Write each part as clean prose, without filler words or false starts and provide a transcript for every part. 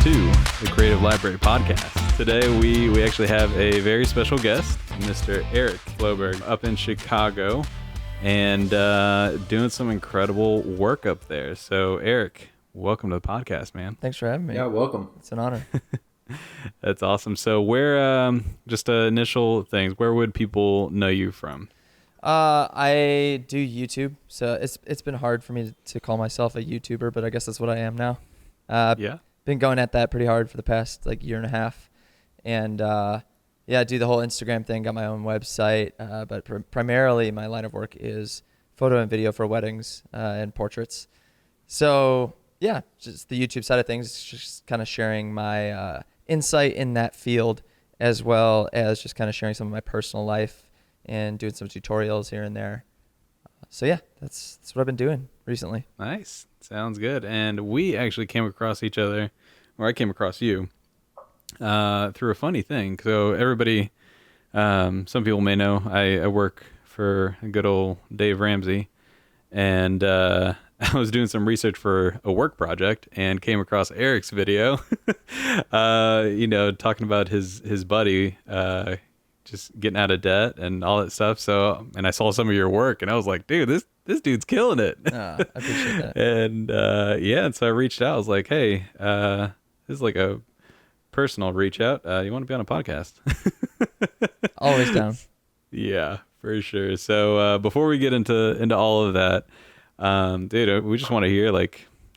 to the Creative Library Podcast. Today we actually have a very special guest, Mr. Eric Floberg, up in Chicago and doing some incredible work up there. So Eric, welcome to the podcast, man. Thanks for having me. Yeah, welcome. It's an honor. That's awesome. So where, just initial things, where would people know you from? I do YouTube, so it's been hard for me to call myself a YouTuber, but I guess that's what I am now. Yeah. Been going at that pretty hard for the past year and a half, and I do the whole Instagram thing. Got my own website, but primarily my line of work is photo and video for weddings and portraits. So yeah, just the YouTube side of things, just kind of sharing my insight in that field, as well as just kind of sharing some of my personal life and doing some tutorials here and there. So yeah, that's what I've been doing recently. Nice. Sounds good. And we actually came across each other, or I came across you, through a funny thing. So everybody, some people may know, I work for good old Dave Ramsey, and I was doing some research for a work project and came across Eric's video, talking about his buddy, just getting out of debt and all that stuff. So, and I saw some of your work and I was like, dude, this dude's killing it. I appreciate that. And and so I reached out. I was like, hey, this is like a personal reach out. You want to be on a podcast? Always down. Yeah, for sure. So before we get into all of that, dude, we just want to hear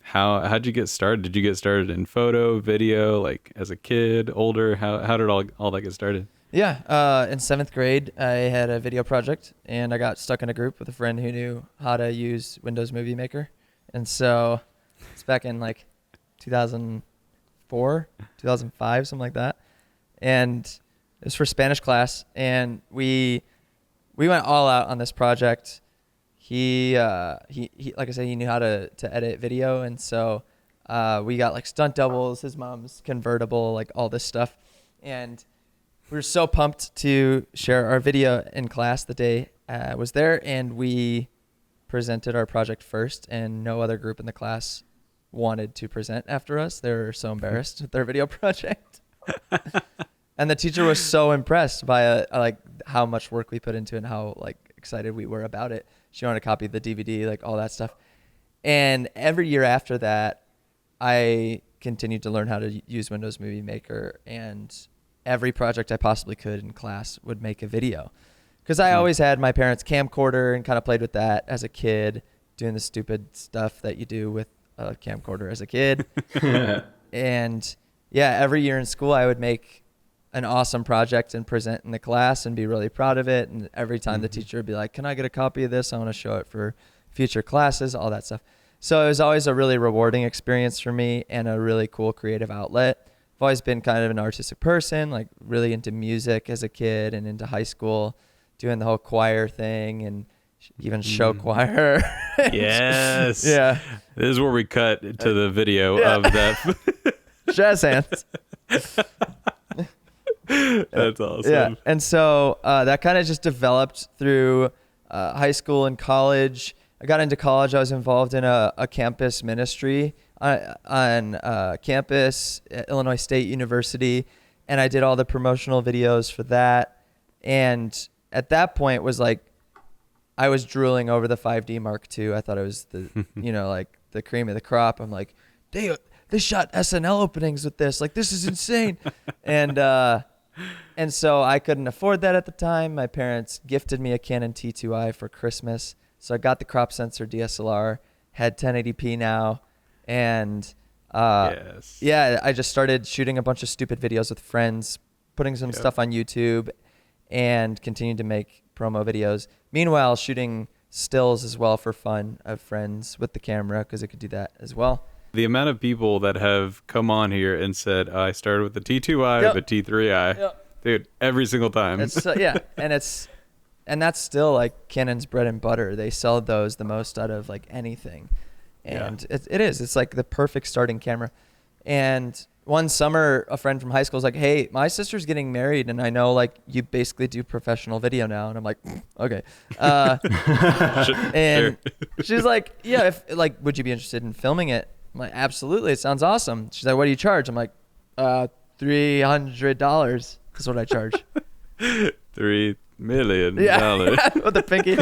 how'd you get started? Did you get started in photo, video, like as a kid, older? How did all that get started? Yeah, in 7th grade, I had a video project, and I got stuck in a group with a friend who knew how to use Windows Movie Maker. And so it's back in 2004, 2005, something like that. And it was for Spanish class, and we went all out on this project. He like I said, he knew how to edit video, and so we got stunt doubles, his mom's convertible, all this stuff. And we were so pumped to share our video in class the day I was there, and we presented our project first, and no other group in the class wanted to present after us. They were so embarrassed with their video project. And the teacher was so impressed by how much work we put into it and how excited we were about it. She wanted to copy the DVD, all that stuff. And every year after that, I continued to learn how to use Windows Movie Maker, and every project I possibly could in class would make a video, because I always had my parents' camcorder and kind of played with that as a kid, doing the stupid stuff that you do with a camcorder as a kid. And yeah, every year in school I would make an awesome project and present in the class and be really proud of it. And every time the teacher would be like, can I get a copy of this? I want to show it for future classes, all that stuff. So it was always a really rewarding experience for me and a really cool creative outlet. I've always been kind of an artistic person, really into music as a kid and into high school, doing the whole choir thing and even show choir. Yes. Yeah. This is where we cut to the video of that. Jazz hands. That's awesome. Yeah. And so that kind of just developed through high school and college. I got into college. I was involved in a campus ministry on campus at Illinois State University, and I did all the promotional videos for that. And at that point was I was drooling over the 5D Mark II. I thought it was the the cream of the crop. I'm like, they shot SNL openings with this. This is insane. And so I couldn't afford that at the time. My parents gifted me a Canon T2i for Christmas. So I got the crop sensor DSLR, had 1080p now. And yes. Yeah, I just started shooting a bunch of stupid videos with friends, putting some stuff on YouTube, and continued to make promo videos. Meanwhile, shooting stills as well for fun of friends with the camera, because I could do that as well. The amount of people that have come on here and said, I started with the T2i, the T3i. Dude, every single time. It's, and that's still Canon's bread and butter. They sell those the most out of anything. And it is. It's the perfect starting camera. And one summer, a friend from high school was like, hey, my sister's getting married, and I know you basically do professional video now. And I'm like, okay. And she's like, yeah, if would you be interested in filming it? I'm like, absolutely. It sounds awesome. She's like, what do you charge? I'm like, $300 is what I charge. $3 million. Yeah. With the pinky.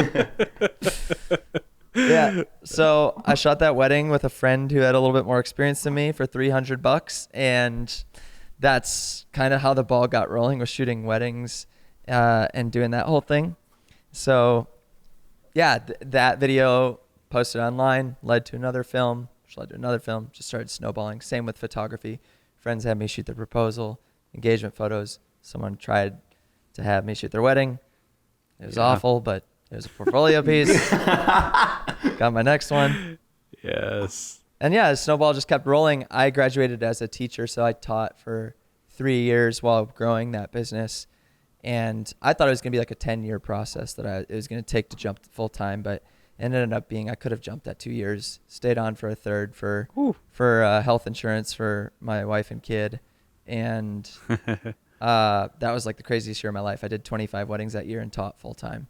Yeah. So I shot that wedding with a friend who had a little bit more experience than me for $300. And that's kind of how the ball got rolling, was shooting weddings and doing that whole thing. So yeah, that video posted online led to another film, which led to another film, just started snowballing. Same with photography. Friends had me shoot their proposal, engagement photos. Someone tried to have me shoot their wedding. It was awful, but it was a portfolio piece. Got my next one. Yes. And yeah, snowball just kept rolling. I graduated as a teacher, so I taught for 3 years while growing that business. And I thought it was going to be like a 10-year process that it was going to take to jump full time, but it ended up being I could have jumped at 2 years, stayed on for a third for health insurance for my wife and kid. And that was like the craziest year of my life. I did 25 weddings that year and taught full time.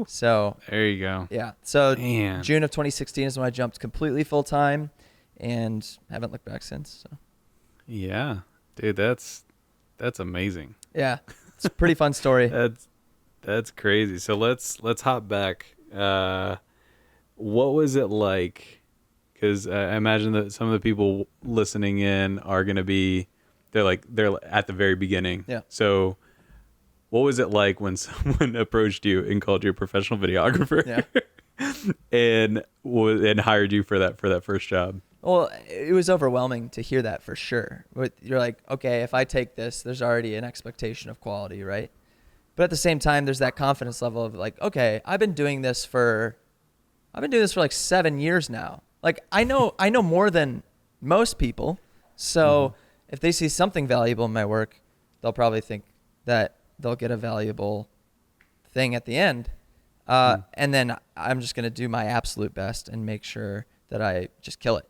So there you go. Yeah. So Man. June of 2016 is when I jumped completely full time and haven't looked back since. So. Yeah, dude, that's amazing. Yeah. It's a pretty fun story. That's crazy. So let's hop back. What was it like? Because I imagine that some of the people listening in are going to be, they're at the very beginning. Yeah. So what was it like when someone approached you and called you a professional videographer? Yeah. and hired you for that first job? Well, it was overwhelming to hear that for sure. You're like, okay, if I take this, there's already an expectation of quality, right? But at the same time, there's that confidence level of like, okay, I've been doing this for like 7 years now. Like I know more than most people. So if they see something valuable in my work, they'll probably think that they'll get a valuable thing at the end. And then I'm just going to do my absolute best and make sure that I just kill it.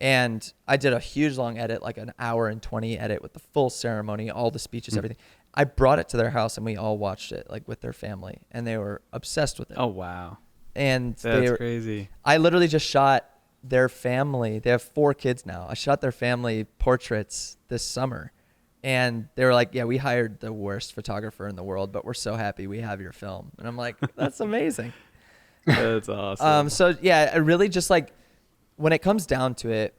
And I did a huge long edit, like an hour and 20 edit with the full ceremony, all the speeches, everything. I brought it to their house and we all watched it like with their family and they were obsessed with it. Oh, wow. And that's crazy. I literally just shot their family. They have 4 kids now. I shot their family portraits this summer and they were like, yeah, we hired the worst photographer in the world, but we're so happy we have your film. And I'm like, that's amazing. That's awesome. So yeah, I really just like, when it comes down to it,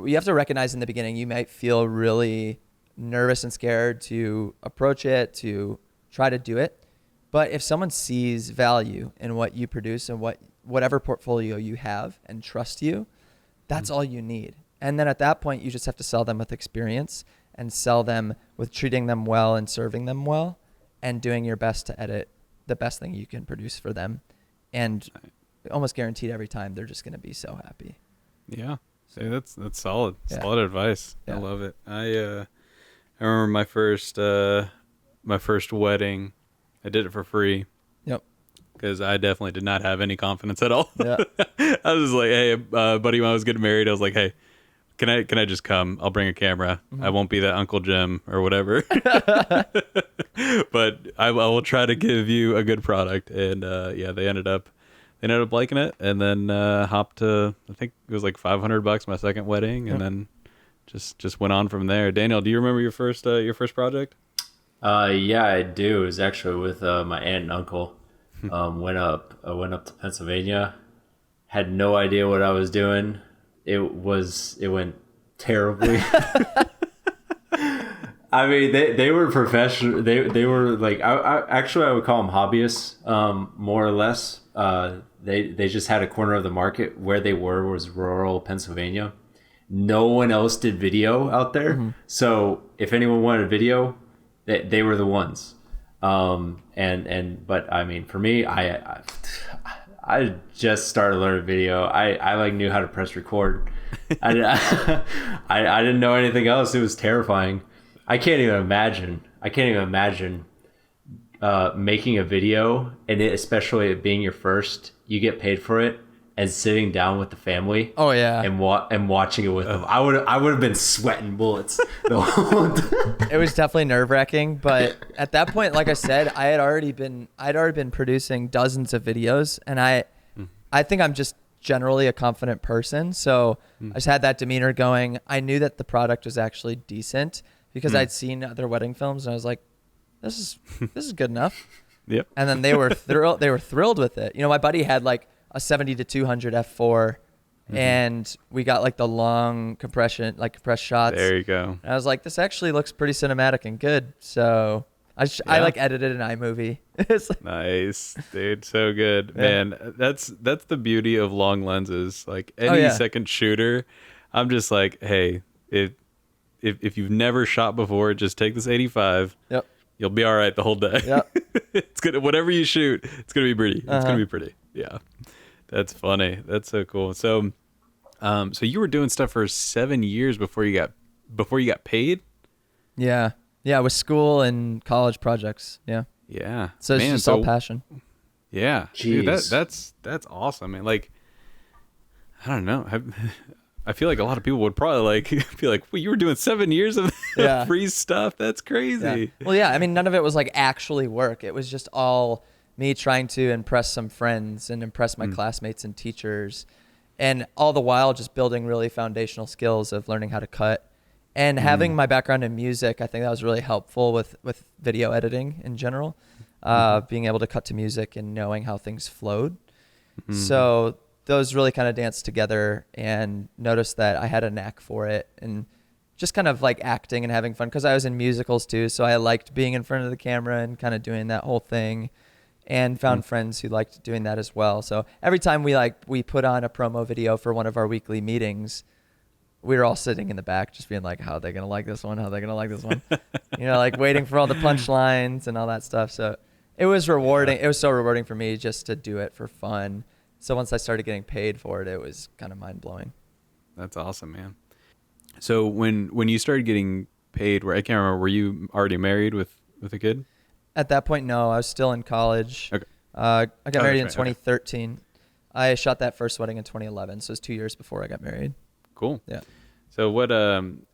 you have to recognize in the beginning, you might feel really nervous and scared to approach it, to try to do it. But if someone sees value in what you produce and whatever portfolio you have and trust you, that's all you need. And then at that point, you just have to sell them with experience and sell them with treating them well and serving them well and doing your best to edit the best thing you can produce for them. And almost guaranteed every time they're just going to be so happy. Yeah. See, that's solid. Yeah. Solid advice. Yeah. I love it. I remember my first wedding. I did it for free. Yep. Because I definitely did not have any confidence at all. Yeah. I was like, hey, buddy, when I was getting married, I was like, hey, can I just come? I'll bring a camera. I won't be that Uncle Jim or whatever. But I will try to give you a good product. And yeah, they ended up liking it, and then hopped to, I think it was like $500 my second wedding, and then just went on from there. Daniel, do you remember your first project? Yeah, I do. It was actually with my aunt and uncle. I went up to Pennsylvania. Had no idea what I was doing. It went terribly. I mean, they were professional. They were like, I would call them hobbyists, more or less. They just had a corner of the market. Where they was rural Pennsylvania. No one else did video out there. So if anyone wanted video, they were the ones. But I mean, for me, I just started learning video. I like knew how to press record. I didn't know anything else. It was terrifying. I can't even imagine making a video, and especially it being your first, you get paid for it, and sitting down with the family. Oh yeah. And watching it with them. I would have been sweating bullets the whole time. It was definitely nerve-wracking, but at that point, like I said, I'd already been producing dozens of videos, and I think I'm just generally a confident person. So I just had that demeanor going. I knew that the product was actually decent because I'd seen other wedding films and I was like, this is good enough. Yep. And then they were thrilled with it. You know, my buddy had like a 70 to 200 f4 and we got like the long compressed shots. There you go. And I was like, this actually looks pretty cinematic and good. So I like edited an iMovie. It's like, Nice, dude. So good, man. That's the beauty of long lenses. Like Oh, any yeah. second shooter, I'm just like, hey, if you've never shot before, just take this 85. Yep. You'll be all right the whole day. Yep. It's gonna, whatever you shoot, it's gonna be pretty. It's Uh-huh. gonna be pretty. Yeah. That's funny. That's so cool. So, so you were doing stuff for 7 years before you got paid. Yeah. Yeah. With school and college projects. Yeah. Yeah. So it's Man, just all passion. Yeah. Dude, Jeez. that's awesome, man. Like, I don't know. I feel like a lot of people would probably like be like, well, you were doing 7 years of Yeah. free stuff. That's crazy. Yeah. Well, yeah. I mean, none of it was like actually work. It was just all me trying to impress some friends and impress my classmates and teachers. And all the while just building really foundational skills of learning how to cut. And having my background in music, I think that was really helpful with video editing in general. Being able to cut to music and knowing how things flowed. So those really kind of danced together and noticed that I had a knack for it and just kind of like acting and having fun because I was in musicals too. So I liked being in front of the camera and kind of doing that whole thing and found friends who liked doing that as well. So every time we put on a promo video for one of our weekly meetings, we were all sitting in the back just being like, how are they going to like this one? How are they going to like this one? You know, like waiting for all the punchlines and all that stuff. So it was rewarding. It was so rewarding for me just to do it for fun. So once I started getting paid for it, it was kind of mind blowing. That's awesome, man. So when you started getting paid, where I can't remember, were you already married with a kid? At that point, no, I was still in college. Okay. I got married in that's right. Okay. 2013. I shot that first wedding in 2011. So it was 2 years before I got married. Cool. Yeah. So what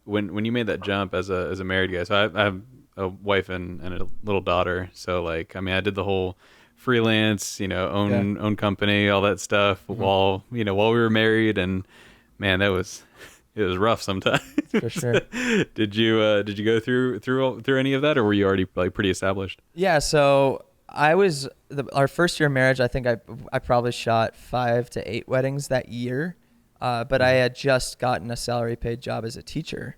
when you made that jump as a married guy, so I have a wife and a little daughter. So like, I mean, I did the whole freelance, own company, all that stuff while we were married, and man, it was rough sometimes. For sure. Did you go through any of that, or were you already like pretty established? Yeah. So I was our first year of marriage. I think I probably shot 5 to 8 weddings that year. But I had just gotten a salary paid job as a teacher.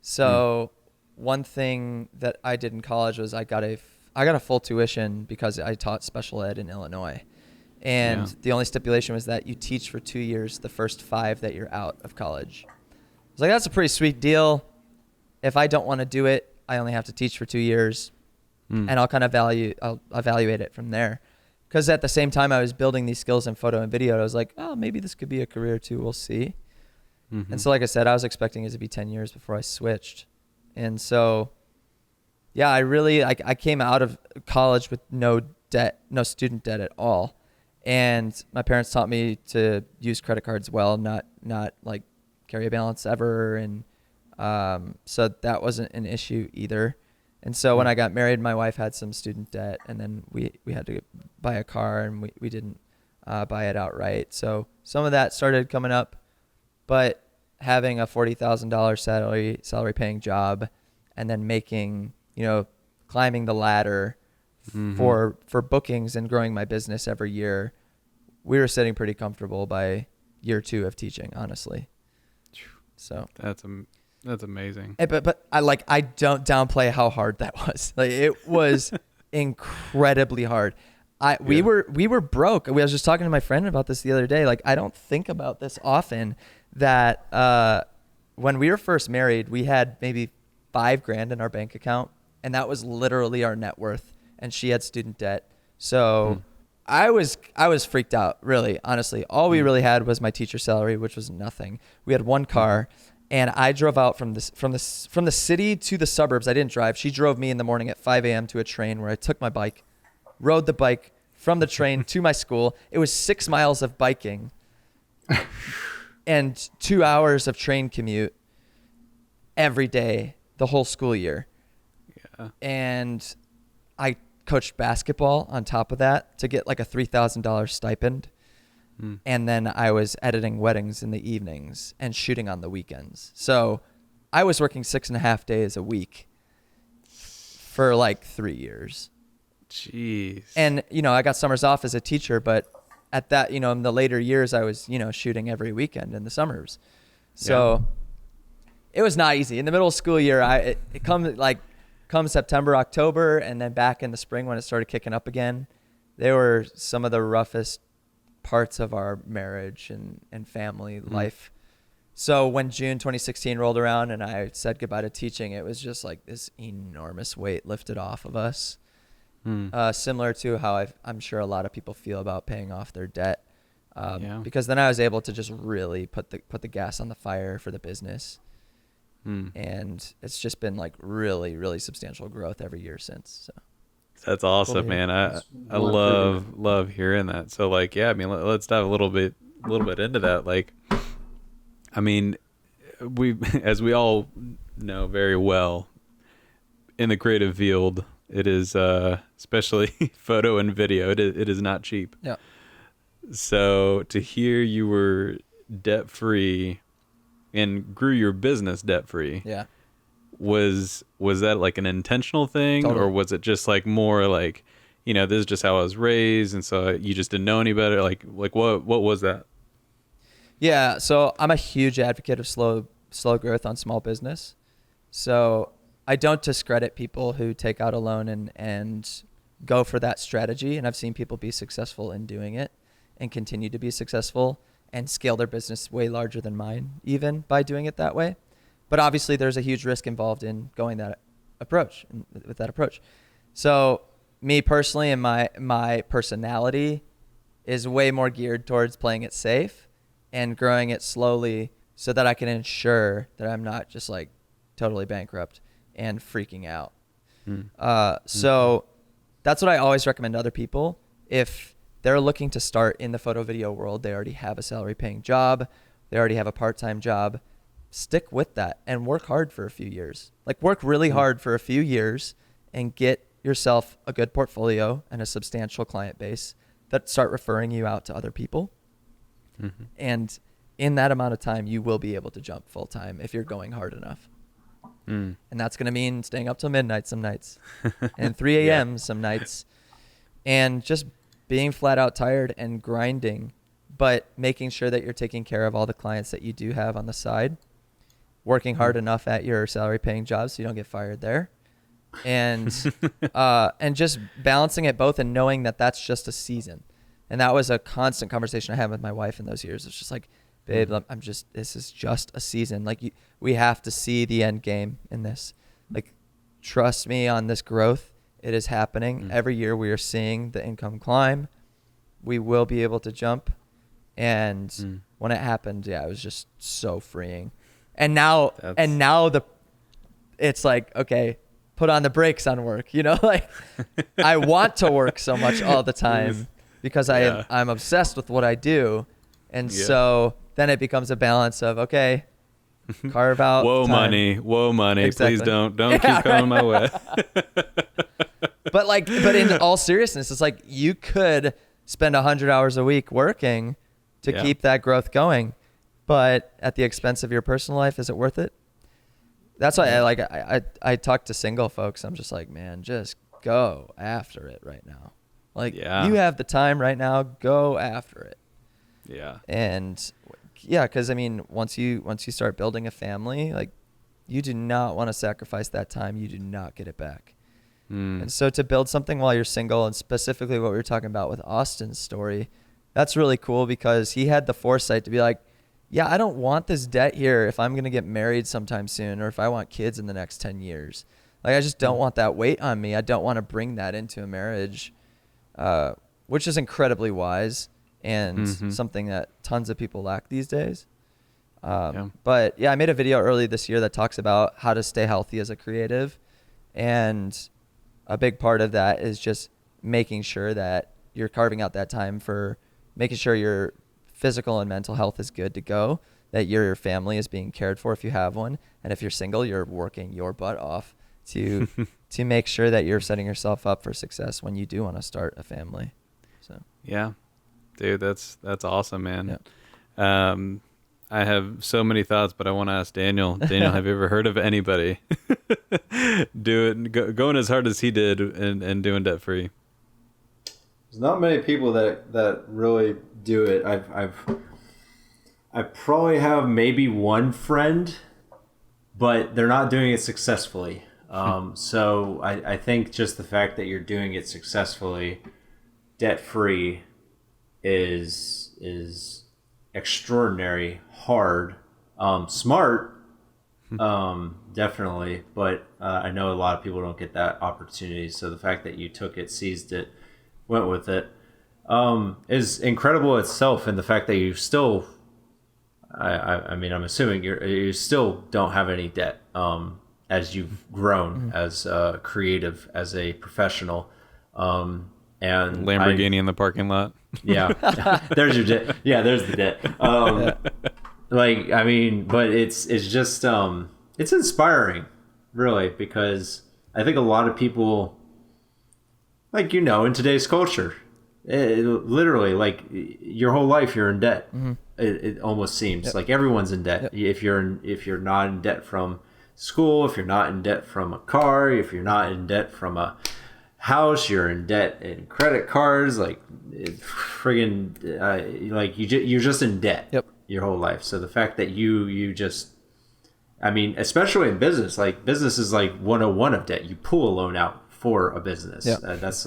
So one thing that I did in college was I got a full tuition because I taught special ed in Illinois. And the only stipulation was that you teach for 2 years, the first 5 that you're out of college. I was like, that's a pretty sweet deal. If I don't want to do it, I only have to teach for 2 years and I'll evaluate it from there. Because at the same time I was building these skills in photo and video, I was like, oh, maybe this could be a career too. We'll see. And so, like I said, I was expecting it to be 10 years before I switched. And so, yeah, I came out of college with no debt, no student debt at all. And my parents taught me to use credit cards well, not like carry a balance ever. And so that wasn't an issue either. And so when I got married, my wife had some student debt, and then we had to buy a car, and we didn't buy it outright. So some of that started coming up, but having a $40,000 salary paying job, and then making, climbing the ladder for bookings and growing my business every year, we were sitting pretty comfortable by year 2 of teaching, honestly. So that's amazing. But I don't downplay how hard that was. Like, it was incredibly hard. We were broke. I was just talking to my friend about this the other day. Like, I don't think about this often that when we were first married, we had maybe $5,000 in our bank account, and that was literally our net worth. And she had student debt. So I was freaked out, really, honestly. All we really had was my teacher salary, which was nothing. We had one car. And I drove out from the city to the suburbs. I didn't drive. She drove me in the morning at 5 a.m. to a train where I took my bike, rode the bike from the train to my school. It was 6 miles of biking and 2 hours of train commute every day, the whole school year. Yeah. And I coached basketball on top of that to get like a $3,000 stipend. Mm. And then I was editing weddings in the evenings and shooting on the weekends. So I was working 6.5 days a week for like 3 years. Jeez. And, I got summers off as a teacher, but at that, in the later years, I was, shooting every weekend in the summers. So it was not easy. In the middle of school year, it come September, October, and then back in the spring when it started kicking up again, they were some of the roughest parts of our marriage and family life. So when June 2016 rolled around and I said goodbye to teaching, it was just like this enormous weight lifted off of us. Similar to how I'm sure a lot of people feel about paying off their debt. Because then I was able to just really put the gas on the fire for the business. And it's just been like really, really substantial growth every year since. So that's awesome, man. I love hearing that. So like, yeah, I mean, let's dive a little bit into that. Like, I mean, as we all know very well, in the creative field, it is, especially photo and video, it is not cheap. Yeah. So to hear you were debt free and grew your business debt free. Yeah. Was that like an intentional thing, Totally. or was it just like more like, this is just how I was raised, and so you just didn't know any better? Like what was that? Yeah. So I'm a huge advocate of slow growth on small business. So I don't discredit people who take out a loan and go for that strategy. And I've seen people be successful in doing it and continue to be successful and scale their business way larger than mine, even by doing it that way. But obviously there's a huge risk involved in going with that approach. So me personally and my personality is way more geared towards playing it safe and growing it slowly so that I can ensure that I'm not just like totally bankrupt and freaking out. So that's what I always recommend to other people. If they're looking to start in the photo video world, they already have a salary paying job, they already have a part-time job, stick with that and work hard for a few years. Like work really hard for a few years and get yourself a good portfolio and a substantial client base that start referring you out to other people. And in that amount of time, you will be able to jump full time if you're going hard enough. And that's going to mean staying up till midnight some nights and 3 a.m. some nights, and just being flat out tired and grinding, but making sure that you're taking care of all the clients that you do have on the side, working hard enough at your salary paying job so you don't get fired there, and just balancing it both and knowing that that's just a season. And that was a constant conversation I had with my wife in those years. It's just like, babe, this is just a season. Like we have to see the end game in this. Like, trust me on this growth. It is happening. Every year we are seeing the income climb. We will be able to jump. And when it happened, it was just so freeing. And now it's like, okay, put on the brakes on work, like I want to work so much all the time because I'm obsessed with what I do. And so then it becomes a balance of, okay, carve out whoa time. money. Exactly. Please don't keep coming my way. But in all seriousness, it's like you could spend 100 hours a week working to keep that growth going, but at the expense of your personal life, is it worth it? That's why I talk to single folks. I'm just like, man, just go after it right now. Like, you have the time right now, go after it. Yeah. And because I mean, once you start building a family, like, you do not want to sacrifice that time. You do not get it back. And so to build something while you're single, and specifically what we were talking about with Austin's story, that's really cool because he had the foresight to be like, yeah, I don't want this debt here if I'm going to get married sometime soon, or if I want kids in the next 10 years. Like, I just don't want that weight on me. I don't want to bring that into a marriage, which is incredibly wise and something that tons of people lack these days. But I made a video early this year that talks about how to stay healthy as a creative. And a big part of that is just making sure that you're carving out that time for making sure your physical and mental health is good to go, that your family is being cared for if you have one. And if you're single, you're working your butt off to make sure that you're setting yourself up for success when you do want to start a family. So Dude, that's awesome, man. Yeah. I have so many thoughts, but I want to ask Daniel. Daniel, have you ever heard of anybody going as hard as he did and doing debt free? There's not many people that really do it. I probably have maybe one friend, but they're not doing it successfully. So I think just the fact that you're doing it successfully, debt free, is extraordinary, hard, smart, definitely. But I know a lot of people don't get that opportunity. So the fact that you took it, seized it, went with it, is incredible itself. And the fact that you still, I mean, I'm assuming you still don't have any debt, as you've grown as a creative, as a professional, and Lamborghini in the parking lot. Yeah, there's your debt. Yeah, there's the debt. Like, I mean, but it's just it's inspiring, really, because I think a lot of people, like, in today's culture, literally, like, your whole life you're in debt. It almost seems like everyone's in debt. If you're not in debt from school, if you're not in debt from a car, if you're not in debt from a house, you're in debt in credit cards, like friggin' like you're just in debt your whole life. So the fact that you just, I mean, especially in business, like, business is like 101 of debt. You pull a loan out for a business. That's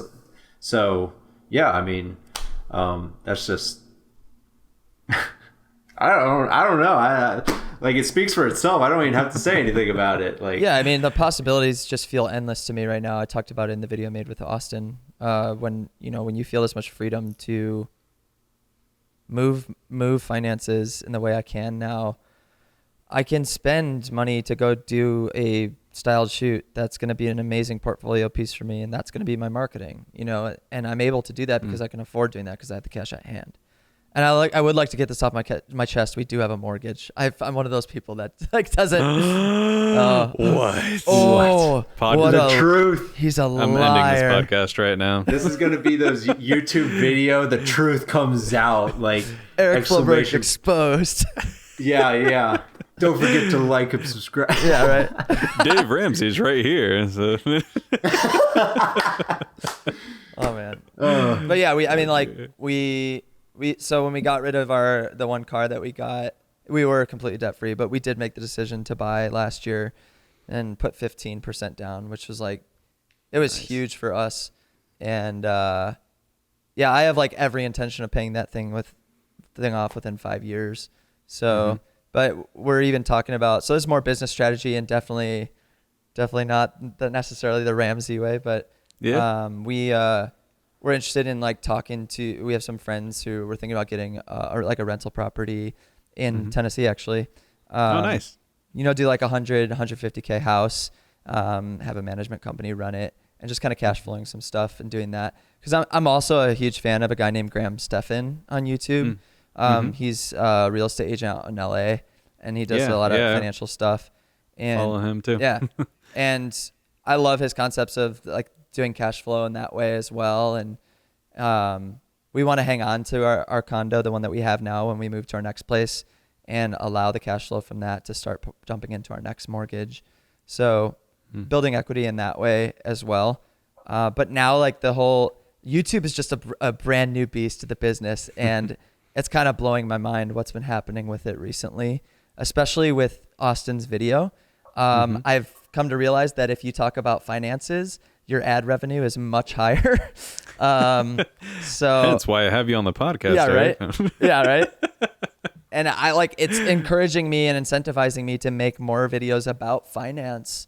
so, yeah, I mean, that's just I don't know. Like, it speaks for itself. I don't even have to say anything about it. Like, yeah, I mean, the possibilities just feel endless to me right now. I talked about it in the video I made with Austin. When you feel this much freedom to move finances in the way I can now, I can spend money to go do a styled shoot. That's going to be an amazing portfolio piece for me, and that's going to be my marketing. And I'm able to do that because I can afford doing that because I have the cash at hand. And I would like to get this off my chest. We do have a mortgage. I'm one of those people that doesn't. What? Oh, what the truth. He's a liar. I'm ending this podcast right now. This is going to be those YouTube video. The truth comes out, like, Eric Floberg exposed. Yeah. Don't forget to like and subscribe. Yeah, right. Dave Ramsey's right here. So. Oh man. But yeah, so when we got rid of the one car that we got, we were completely debt free, but we did make the decision to buy last year and put 15% down, which was like, it was huge for us. And I have like every intention of paying that thing off within 5 years. So, but we're even talking about, so there's more business strategy, and definitely not necessarily the Ramsey way, but we're interested in like we have some friends who were thinking about getting like a rental property in Tennessee, actually. Oh, nice. Do like 150K house, have a management company run it, and just kind of cash flowing some stuff and doing that. Because I'm also a huge fan of a guy named Graham Stephan on YouTube. He's a real estate agent out in LA, and he does a lot of financial stuff. And follow him too. Yeah. And I love his concepts of like doing cash flow in that way as well. And we want to hang on to our condo, the one that we have now, when we move to our next place, and allow the cash flow from that to start dumping into our next mortgage. So building equity in that way as well. But now, like, the whole YouTube is just a brand new beast to the business, and it's kind of blowing my mind what's been happening with it recently, especially with Austin's video. I've come to realize that if you talk about finances, your ad revenue is much higher. So that's why I have you on the podcast. Yeah, right. Yeah, right. And it's encouraging me and incentivizing me to make more videos about finance,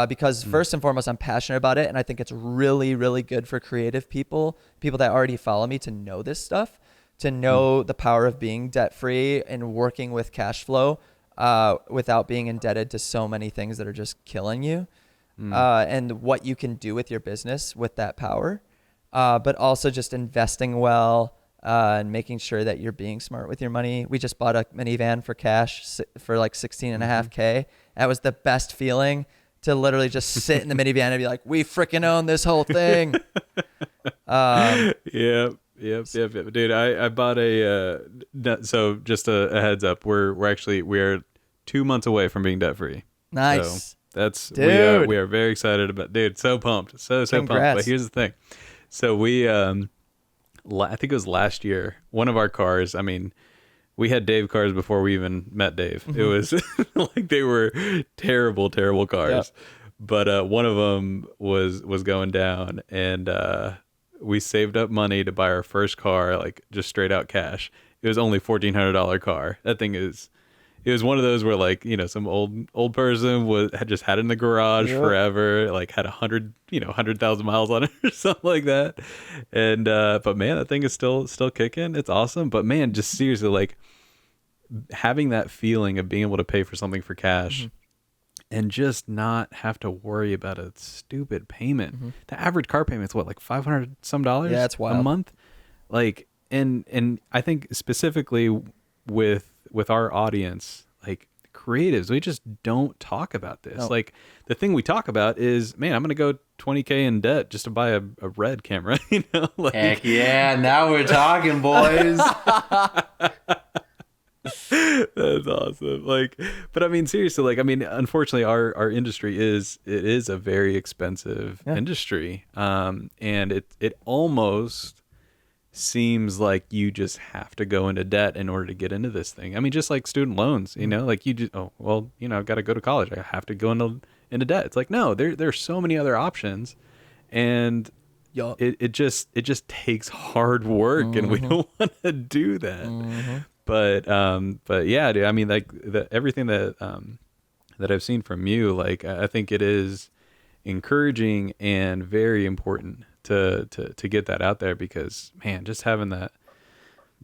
because first and foremost, I'm passionate about it. And I think it's really, really good for creative people that already follow me, to know this stuff, to know the power of being debt free and working with cash flow, without being indebted to so many things that are just killing you. And what you can do with your business with that power, but also just investing well, and making sure that you're being smart with your money. We just bought a minivan for cash for like 16.5K. That was the best feeling, to literally just sit in the minivan and be like, we freaking own this whole thing. Yeah. Yep. Dude, I bought so just a heads up. We are 2 months away from being debt free. So Nice. that's Dude. we are very excited about. Dude, so pumped, so pumped. Congrats. But here's the thing. So I think it was last year. One of our cars. I mean, we had Dave cars before we even met Dave. It was like they were terrible, terrible cars. Yep. But one of them was going down, and we saved up money to buy our first car, like just straight out cash. It was only $1,400 car. That thing is. It was one of those where, like, some old person had just had it in the garage forever, like had 100,000 miles on it or something like that. And but man, that thing is still kicking. It's awesome. But man, just seriously, like having that feeling of being able to pay for something for cash and just not have to worry about a stupid payment. The average car payment's what, like $500 some dollars? Yeah, it's wild. A month. Like, and I think specifically with our audience, like creatives, we just don't talk about this. No. Like the thing we talk about is, man, I'm gonna go $20,000 in debt just to buy a red camera. Like, Heck yeah, now we're talking, boys. that's awesome. Like, but I mean, seriously, like, I mean, unfortunately, our industry is a very expensive industry, and it almost seems like you just have to go into debt in order to get into this thing. I mean, just like student loans, like you just, I've got to go to college. I have to go into debt. It's like, no, there's so many other options, and it just takes hard work, and we don't want to do that. But yeah, dude, I mean, like everything that I've seen from you, like I think it is encouraging and very important to get that out there, because man, just having that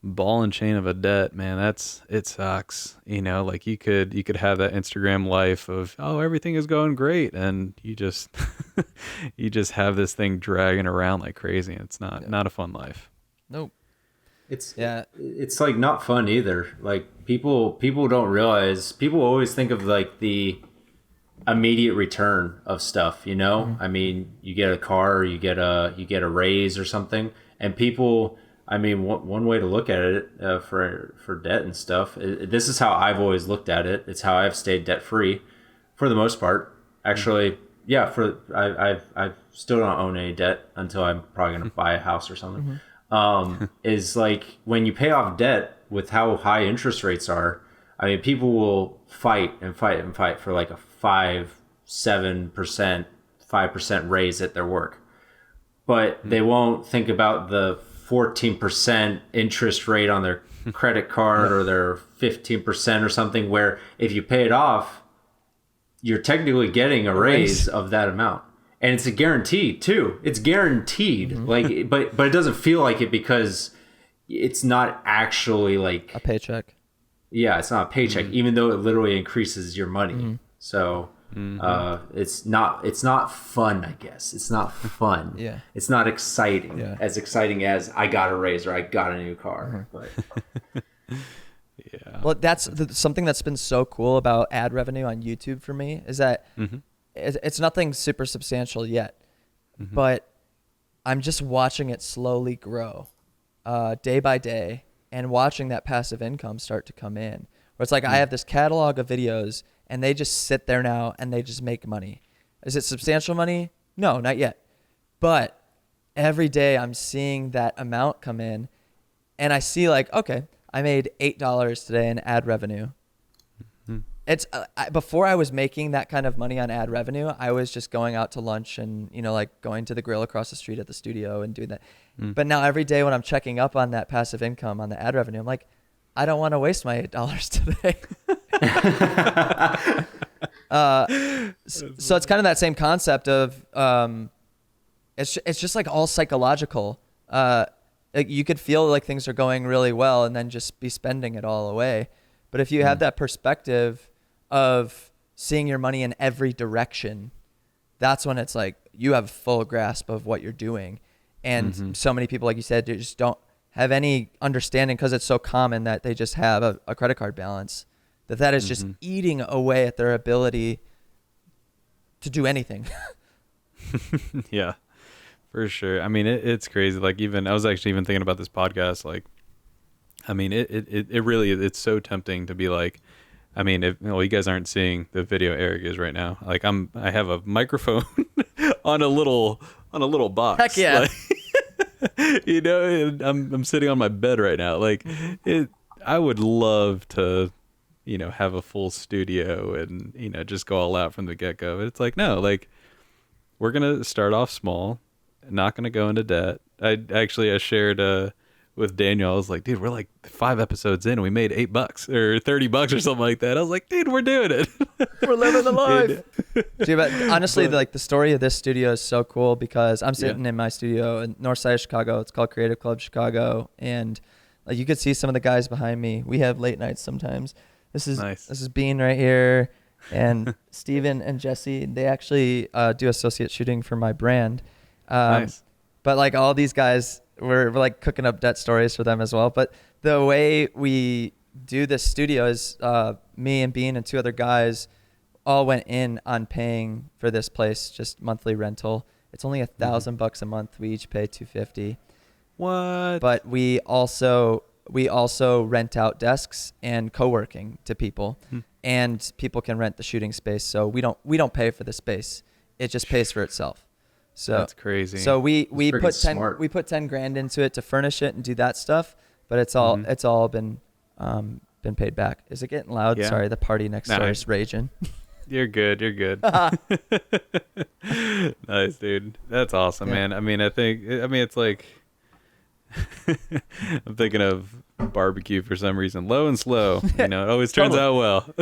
ball and chain of a debt, man, it sucks. Like you could have that Instagram life of, oh, everything is going great, and you just you just have this thing dragging around like crazy. It's not a fun life. Nope. It's like not fun either. Like people don't realize, people always think of like the immediate return of stuff, I mean, you get a car, or you get a raise or something, and people, I mean, one way to look at it for debt and stuff, this is how I've always looked at it. It's how I've stayed debt free for the most part, actually. I still don't own any debt until I'm probably gonna buy a house or something. Is like when you pay off debt with how high interest rates are, I mean, people will fight for like a 7%, 5% raise at their work, but they won't think about the 14% interest rate on their credit card or their 15% or something, where if you pay it off, you're technically getting a raise of that amount. And it's a guarantee too. It's guaranteed. Like, but it doesn't feel like it because it's not actually like a paycheck. Yeah, it's not a paycheck, even though it literally increases your money. So it's not fun, I guess. It's not fun. Yeah. It's not exciting. As exciting as I got a raise or I got a new car. But Well, that's something that's been so cool about ad revenue on YouTube for me, is that it's nothing super substantial yet, but I'm just watching it slowly grow day by day, and watching that passive income start to come in, where it's like I have this catalog of videos and they just sit there now and they just make money. Is it substantial money? No, not yet. But every day I'm seeing that amount come in, and I see like, okay, I made $8 today in ad revenue. It's before I was making that kind of money on ad revenue, I was just going out to lunch and, like going to the grill across the street at the studio and doing that. But now every day when I'm checking up on that passive income on the ad revenue, I'm like, I don't want to waste my $8 today. So it's kind of that same concept of it's just like all psychological. Like you could feel like things are going really well and then just be spending it all away. But if you have that perspective of seeing your money in every direction, that's when it's like you have full grasp of what you're doing. And so many people, like you said, they just don't have any understanding, because it's so common that they just have a credit card balance, that is just eating away at their ability to do anything. Yeah, For sure. I mean, it's crazy. Like, even I was actually even thinking about this podcast. Like, I mean, it really it's so tempting to be like, I mean, if well, you guys aren't seeing the video Eric is right now. Like, I have a microphone on a little Heck box. yeah. Like, and I'm sitting on my bed right now. Like, it. I would love to, have a full studio and just go all out from the get go. But it's like, no, like, we're gonna start off small, not gonna go into debt. I shared with Daniel. I was like, dude, we're like 5 episodes in and we made $8 or $30 or something like that. I was like, dude, we're doing it. We're living the life. And- Dude, but honestly, But- like the story of this studio is so cool because I'm sitting in my studio in north side of Chicago. It's called Creative Club Chicago, and like you could see some of the guys behind me. We have late nights sometimes. This is Nice. This is Bean right here, and Steven and Jesse. They actually do associate shooting for my brand. Nice. But like all these guys, we're like cooking up debt stories for them as well. But the way we do this studio is me and Bean and 2 other guys all went in on paying for this place, just monthly rental. It's only $1,000 a month. We each pay $250. What? But we also rent out desks and co-working to people, and people can rent the shooting space. So we don't pay for the space; it just pays for itself. So That's crazy. So we freaking put smart. we put 10 grand into it to furnish it and do that stuff, but it's all been paid back. Is it getting loud? Yeah. Sorry, the party next door is raging. You're good. You're good. Nice, dude. That's awesome, Yeah. man. I mean, it's like I'm thinking of barbecue for some reason. Low and slow. It always turns Totally. out well.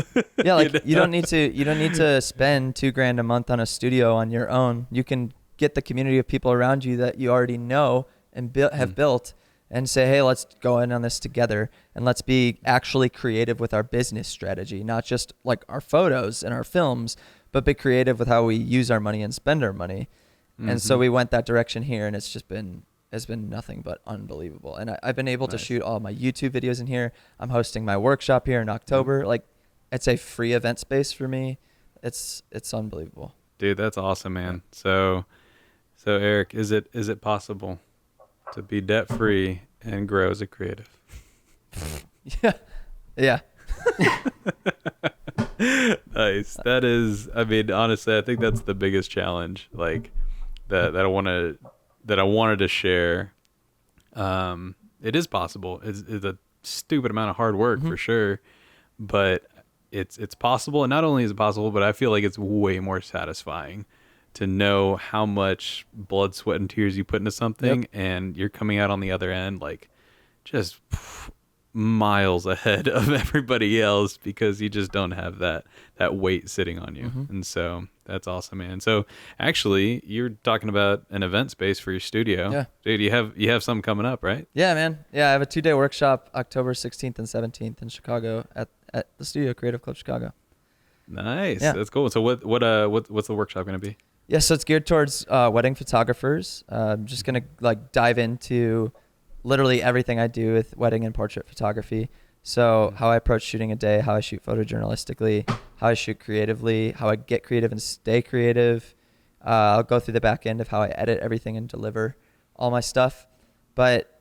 Yeah, like know? you don't need to spend $2,000 a month on a studio on your own. You can get the community of people around you that you already know and have built, and say, hey, let's go in on this together, and let's be actually creative with our business strategy, not just like our photos and our films, but be creative with how we use our money and spend our money. And so we went that direction here, and it's been nothing but unbelievable. And I've been able to Nice. shoot all my YouTube videos in here. I'm hosting my workshop here in October. Like, it's a free event space for me. It's unbelievable. Dude, that's awesome, man. So Eric, is it possible to be debt free and grow as a creative? Yeah. Yeah. Nice. That is, I mean, honestly, I think that's the biggest challenge, like that I wanted to share. It is possible. It's a stupid amount of hard work for sure, but it's possible. And not only is it possible, but I feel like it's way more satisfying to know how much blood, sweat, and tears you put into something, and you're coming out on the other end like just miles ahead of everybody else because you just don't have that weight sitting on you. And so that's awesome, man. So actually, you're talking about an event space for your studio. Yeah. Dude, you have something coming up, right? Yeah, man. Yeah, I have a 2-day workshop October 16th and 17th in Chicago at the studio, Creative Club Chicago. Nice. Yeah. That's cool. So what's the workshop going to be? Yeah, so it's geared towards wedding photographers. I'm just gonna like dive into literally everything I do with wedding and portrait photography. So how I approach shooting a day, how I shoot photojournalistically, how I shoot creatively, how I get creative and stay creative. I'll go through the back end of how I edit everything and deliver all my stuff. But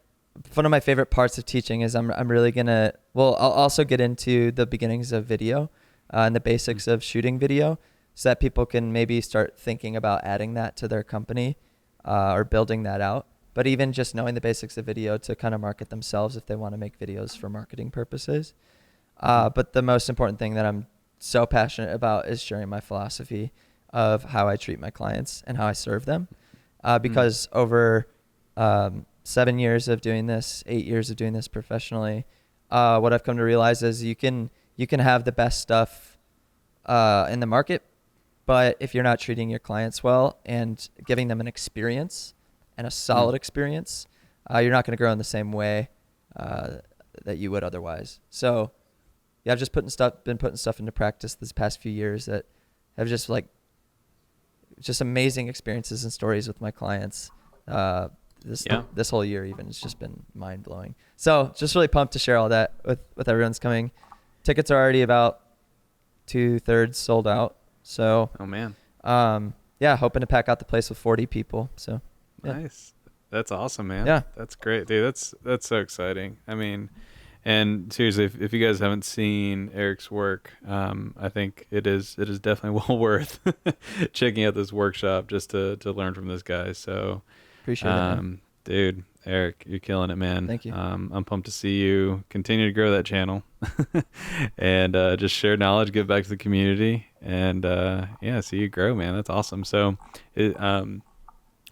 one of my favorite parts of teaching is I'm really gonna I'll also get into the beginnings of video and the basics of shooting video, so that people can maybe start thinking about adding that to their company or building that out. But even just knowing the basics of video to kind of market themselves if they want to make videos for marketing purposes. But the most important thing that I'm so passionate about is sharing my philosophy of how I treat my clients and how I serve them. Because over 7 years of doing this, 8 years of doing this professionally, what I've come to realize is you can have the best stuff in the market, but if you're not treating your clients well and giving them an experience and a solid experience, you're not going to grow in the same way that you would otherwise. So yeah, I've just been putting stuff into practice this past few years that have just amazing experiences and stories with my clients. This whole year even, it's just been mind blowing. So just really pumped to share all that with everyone's coming. Tickets are already about 2/3 sold out. So, Oh man. yeah, hoping to pack out the place with 40 people. So, Yeah. Nice. That's awesome, man. Yeah. That's great, dude. That's so exciting. I mean, and seriously, if you guys haven't seen Eric's work, I think it is definitely well worth checking out this workshop just to learn from this guy. So, Appreciate it. Man. dude, Eric, you're killing it, man. Thank you. I'm pumped to see you continue to grow that channel and just share knowledge, give back to the community, and yeah, see you grow, man. That's awesome. So,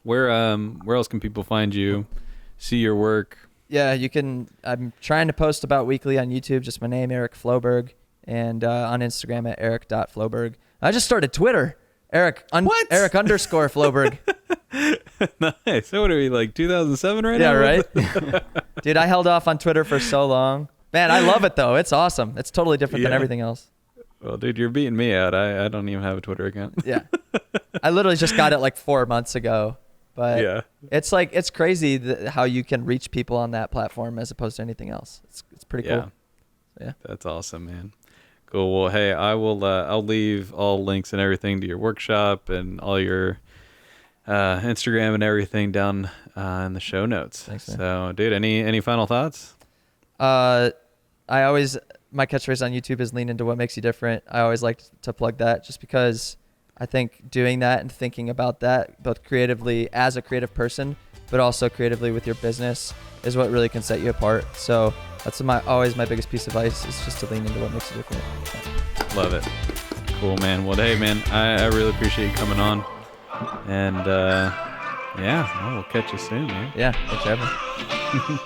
where else can people find you, see your work? Yeah, you can. I'm trying to post about weekly on YouTube, just my name, Eric Floberg, and on Instagram at eric.floberg. I just started Twitter, Eric _ Floberg. Nice. So what are we, like 2007 right Yeah, now? right? Dude, I held off on Twitter for so long. Man, I love it though. It's awesome. It's totally different than Yeah. everything else. Well, dude, you're beating me out. I don't even have a Twitter account. Yeah. I literally just got it like 4 months ago. But Yeah. it's crazy how you can reach people on that platform as opposed to anything else. It's pretty Yeah. cool. So, yeah. That's awesome, man. Cool. Well, hey, I'll leave all links and everything to your workshop and all your Instagram and everything down in the show notes. Thanks, man. So, dude, any final thoughts? My catchphrase on YouTube is lean into what makes you different. I always like to plug that just because I think doing that and thinking about that both creatively as a creative person, but also creatively with your business is what really can set you apart. So that's always my biggest piece of advice is just to lean into what makes you different. Love it. Cool, man. Well, hey, man, I really appreciate you coming on. And yeah, we'll catch you soon, man. Yeah, thanks for having me.